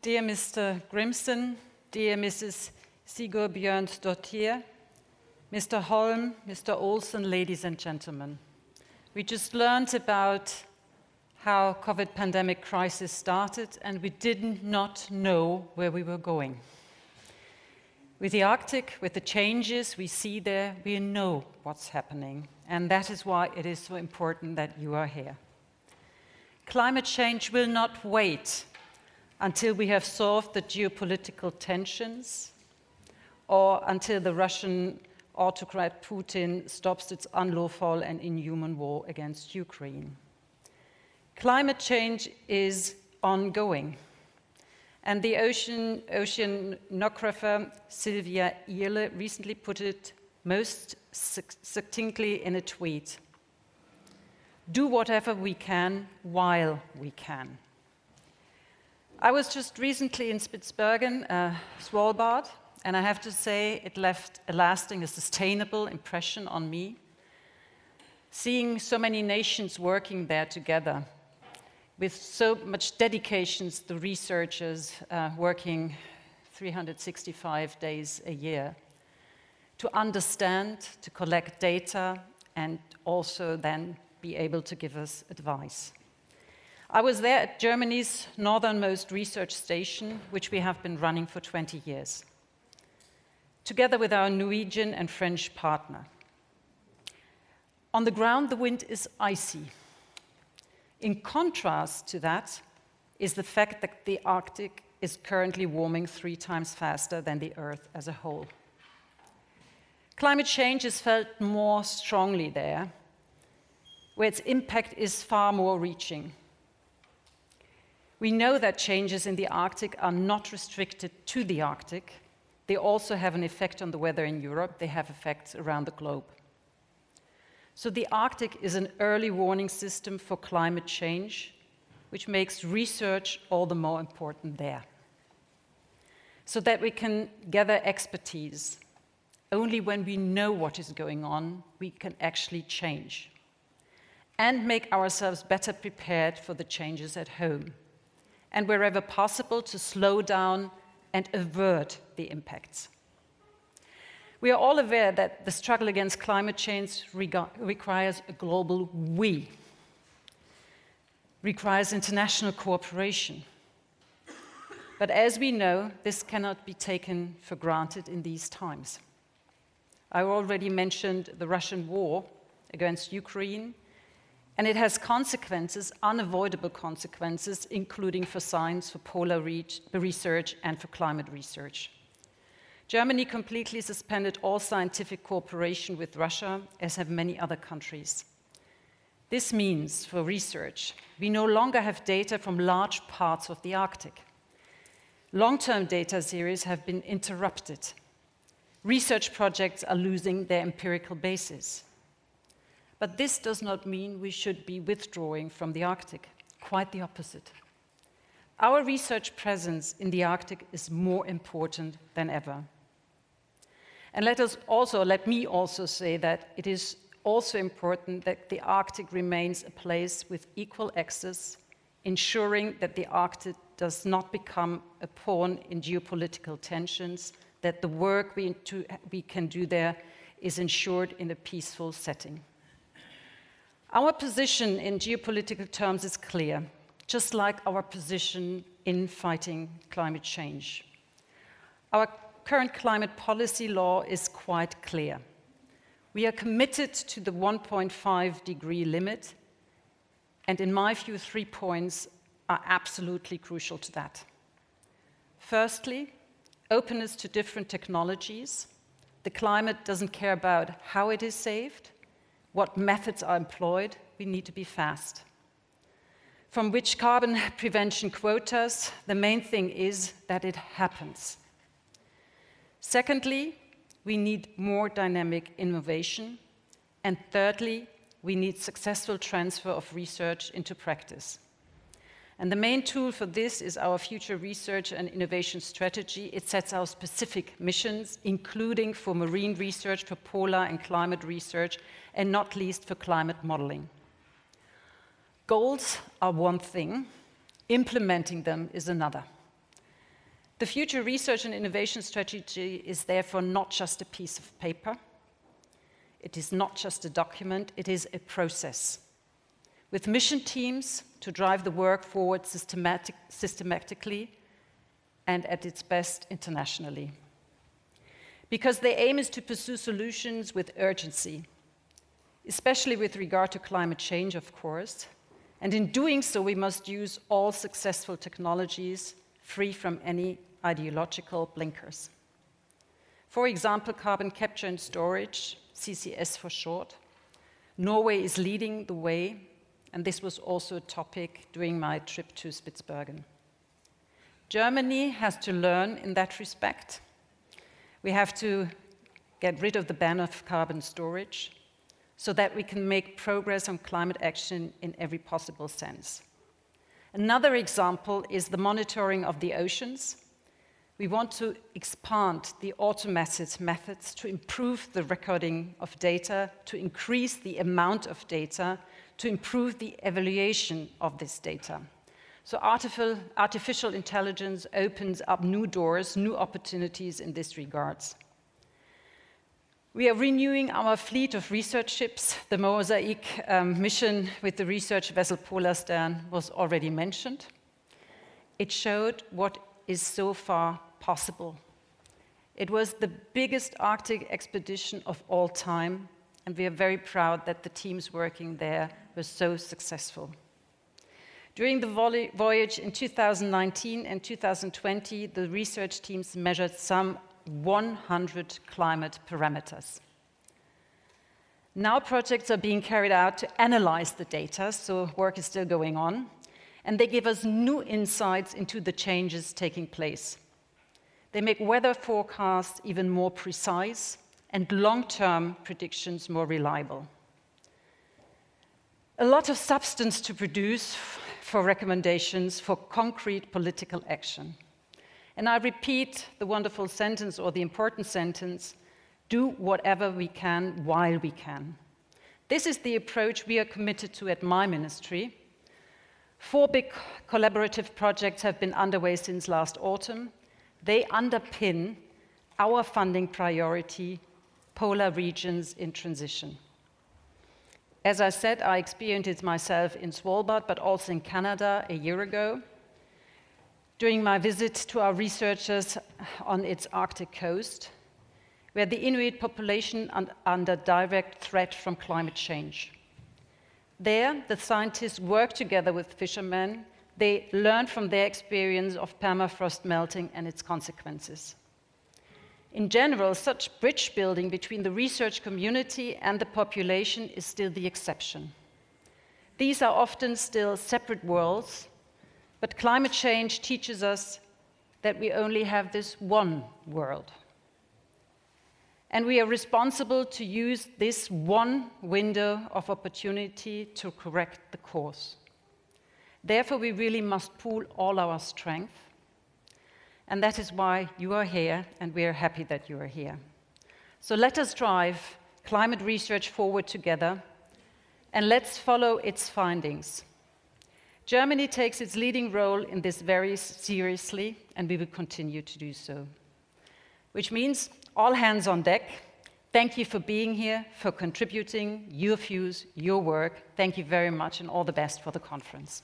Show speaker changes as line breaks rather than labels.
dear Mr. Grimson, dear Mrs. Sigurbjørnsdottir, Mr. Holm, Mr. Olsen, ladies and gentlemen. We just learned about how COVID pandemic crisis started, and we did not know where we were going. With the Arctic, with the changes we see there, we know what's happening, and that is why it is so important that you are here. Climate change will not wait until we have solved the geopolitical tensions or until the Russian autocrat Putin stops its unlawful and inhuman war against Ukraine. Climate change is ongoing, and the oceanographer Sylvia Earle recently put it most succinctly in a tweet. Do whatever we can while we can. I was just recently in Spitsbergen, Svalbard, and I have to say it left a lasting, a sustainable impression on me. Seeing so many nations working there together, with so much dedication, the researchers working 365 days a year, to understand, to collect data, and also then be able to give us advice. I was there at Germany's northernmost research station, which we have been running for 20 years, together with our Norwegian and French partner. On the ground, the wind is icy. In contrast to that is the fact that the Arctic is currently warming 3 times faster than the Earth as a whole. Climate change is felt more strongly there, where its impact is far more reaching. We know that changes in the Arctic are not restricted to the Arctic. They also have an effect on the weather in Europe. They have effects around the globe. So the Arctic is an early warning system for climate change, which makes research all the more important there. So that we can gather expertise. Only when we know what is going on, we can actually change and make ourselves better prepared for the changes at home, and wherever possible to slow down and avert the impacts. We are all aware that the struggle against climate change requires a global we, requires international cooperation. But as we know, this cannot be taken for granted in these times. I already mentioned the Russian war against Ukraine, and it has consequences, unavoidable consequences, including for science, for polar research, and for climate research. Germany completely suspended all scientific cooperation with Russia, as have many other countries. This means, for research, we no longer have data from large parts of the Arctic. Long-term data series have been interrupted. Research projects are losing their empirical basis. But this does not mean we should be withdrawing from the Arctic. Quite the opposite. Our research presence in the Arctic is more important than ever. And let me also say that it is also important that the Arctic remains a place with equal access, ensuring that the Arctic does not become a pawn in geopolitical tensions, that the work we can do there is ensured in a peaceful setting. Our position in geopolitical terms is clear, just like our position in fighting climate change. Our current climate policy law is quite clear. We are committed to the 1.5-degree limit, and in my view, 3 points are absolutely crucial to that. Firstly, openness to different technologies. The climate doesn't care about how it is saved, what methods are employed. We need to be fast. From which carbon prevention quotas, the main thing is that it happens. Secondly, we need more dynamic innovation. And thirdly, we need successful transfer of research into practice. And the main tool for this is our future research and innovation strategy. It sets out specific missions, including for marine research, for polar and climate research, and not least for climate modeling. Goals are one thing, implementing them is another. The future research and innovation strategy is therefore not just a piece of paper. It is not just a document, it is a process, with mission teams to drive the work forward systematically and at its best internationally. Because the aim is to pursue solutions with urgency, especially with regard to climate change, of course, and in doing so we must use all successful technologies free from any ideological blinkers. For example, carbon capture and storage, CCS for short. Norway is leading the way, and this was also a topic during my trip to Spitsbergen. Germany has to learn in that respect. We have to get rid of the ban of carbon storage so that we can make progress on climate action in every possible sense. Another example is the monitoring of the oceans. We want to expand the automated methods to improve the recording of data, to increase the amount of data, to improve the evaluation of this data. So artificial intelligence opens up new doors, new opportunities in this regard. We are renewing our fleet of research ships. The Mosaic mission with the research vessel Polarstern was already mentioned. It showed what is so far possible. It was the biggest Arctic expedition of all time, and we are very proud that the teams working there were so successful. During the voyage in 2019 and 2020, the research teams measured some 100 climate parameters. Now projects are being carried out to analyze the data, so work is still going on, and they give us new insights into the changes taking place. They make weather forecasts even more precise and long-term predictions more reliable. A lot of substance to produce for recommendations for concrete political action. And I repeat the wonderful sentence, or the important sentence, do whatever we can while we can. This is the approach we are committed to at my ministry. 4 big collaborative projects have been underway since last autumn. They underpin our funding priority, polar regions in transition. As I said, I experienced it myself in Svalbard, but also in Canada a year ago, during my visit to our researchers on its Arctic coast, where the Inuit population are under direct threat from climate change. There, the scientists work together with fishermen. They learn from their experience of permafrost melting and its consequences. In general, such bridge building between the research community and the population is still the exception. These are often still separate worlds, but climate change teaches us that we only have this one world. And we are responsible to use this one window of opportunity to correct the course. Therefore, we really must pool all our strength. And that is why you are here, and we are happy that you are here. So let us drive climate research forward together, and let's follow its findings. Germany takes its leading role in this very seriously, and we will continue to do so. Which means all hands on deck. Thank you for being here, for contributing your views, your work. Thank you very much, and all the best for the conference.